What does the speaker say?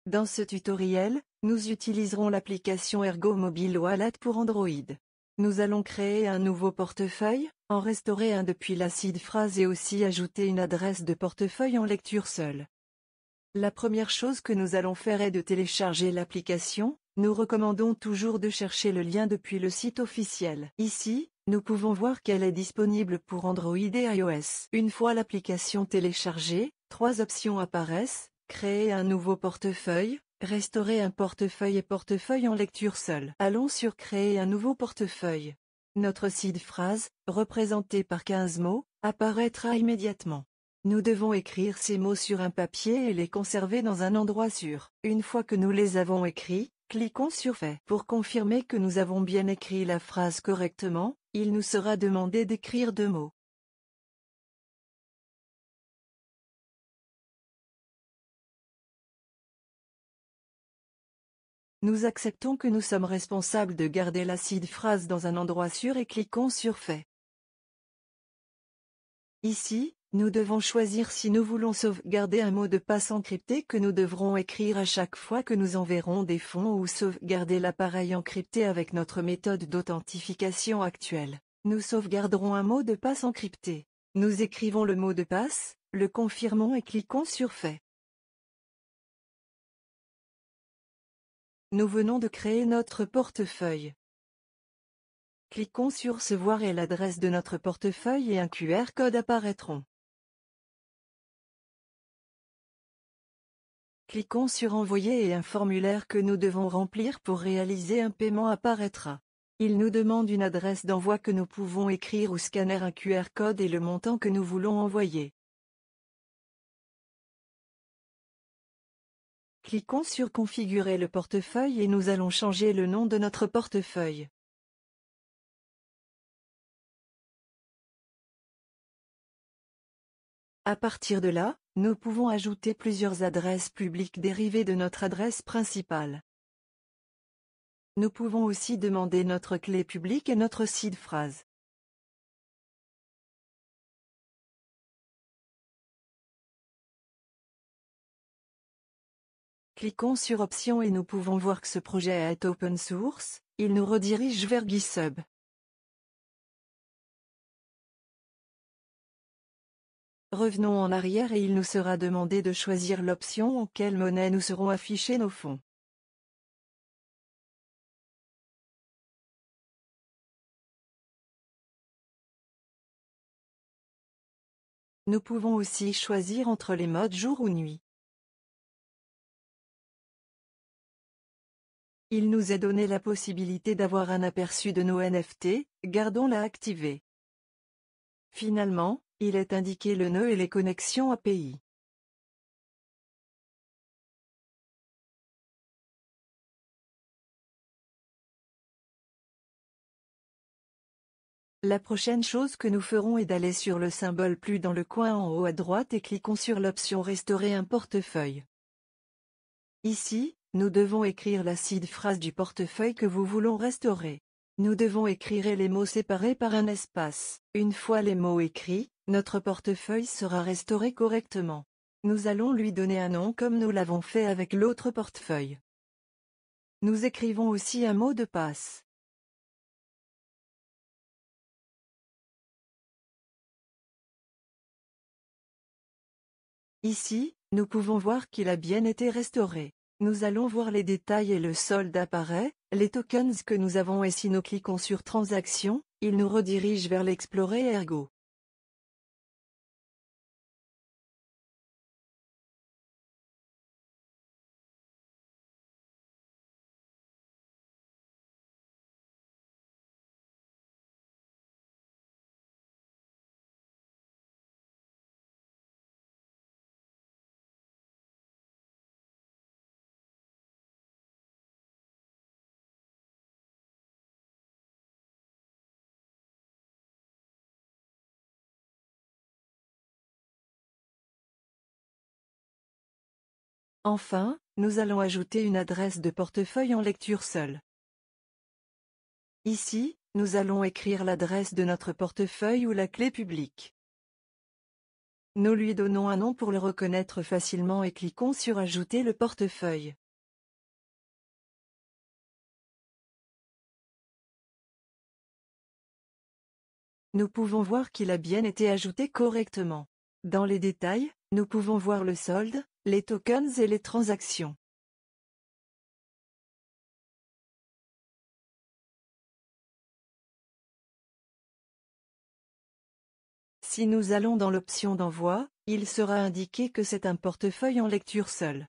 Dans ce tutoriel, nous utiliserons l'application Ergo Mobile Wallet pour Android. Nous allons créer un nouveau portefeuille, en restaurer un depuis la seed phrase et aussi ajouter une adresse de portefeuille en lecture seule. La première chose que nous allons faire est de télécharger l'application. Nous recommandons toujours de chercher le lien depuis le site officiel. Ici, nous pouvons voir qu'elle est disponible pour Android et iOS. Une fois l'application téléchargée, 3 options apparaissent: créer un nouveau portefeuille, restaurer un portefeuille et portefeuille en lecture seule. Allons sur créer un nouveau portefeuille. Notre seed phrase, représentée par 15 mots, apparaîtra immédiatement. Nous devons écrire ces mots sur un papier et les conserver dans un endroit sûr. Une fois que nous les avons écrits, cliquons sur Fait. Pour confirmer que nous avons bien écrit la phrase correctement, il nous sera demandé d'écrire 2 mots. Nous acceptons que nous sommes responsables de garder la seed phrase dans un endroit sûr et cliquons sur Fait. Ici, nous devons choisir si nous voulons sauvegarder un mot de passe encrypté que nous devrons écrire à chaque fois que nous enverrons des fonds ou sauvegarder l'appareil encrypté avec notre méthode d'authentification actuelle. Nous sauvegarderons un mot de passe encrypté. Nous écrivons le mot de passe, le confirmons et cliquons sur Fait. Nous venons de créer notre portefeuille. Cliquons sur Recevoir et l'adresse de notre portefeuille et un QR code apparaîtront. Cliquons sur Envoyer et un formulaire que nous devons remplir pour réaliser un paiement apparaîtra. Il nous demande une adresse d'envoi que nous pouvons écrire ou scanner un QR code et le montant que nous voulons envoyer. Cliquons sur Configurer le portefeuille et nous allons changer le nom de notre portefeuille. À partir de là, nous pouvons ajouter plusieurs adresses publiques dérivées de notre adresse principale. Nous pouvons aussi demander notre clé publique et notre seed phrase. Cliquons sur Options et nous pouvons voir que ce projet est open source, il nous redirige vers GitHub. Revenons en arrière et il nous sera demandé de choisir l'option en quelle monnaie nous serons affichés nos fonds. Nous pouvons aussi choisir entre les modes jour ou nuit. Il nous est donné la possibilité d'avoir un aperçu de nos NFT, gardons-la activée. Finalement, il est indiqué le nœud et les connexions API. La prochaine chose que nous ferons est d'aller sur le symbole plus dans le coin en haut à droite et cliquons sur l'option Restaurer un portefeuille. Ici, nous devons écrire la seed phrase du portefeuille que vous voulons restaurer. Nous devons écrire les mots séparés par un espace. Une fois les mots écrits, notre portefeuille sera restauré correctement. Nous allons lui donner un nom comme nous l'avons fait avec l'autre portefeuille. Nous écrivons aussi un mot de passe. Ici, nous pouvons voir qu'il a bien été restauré. Nous allons voir les détails et le solde apparaît, les tokens que nous avons et si nous cliquons sur Transactions, il nous redirige vers l'Explorer Ergo. Enfin, nous allons ajouter une adresse de portefeuille en lecture seule. Ici, nous allons écrire l'adresse de notre portefeuille ou la clé publique. Nous lui donnons un nom pour le reconnaître facilement et cliquons sur Ajouter le portefeuille. Nous pouvons voir qu'il a bien été ajouté correctement. Dans les détails, nous pouvons voir le solde, les tokens et les transactions. Si nous allons dans l'option d'envoi, il sera indiqué que c'est un portefeuille en lecture seule.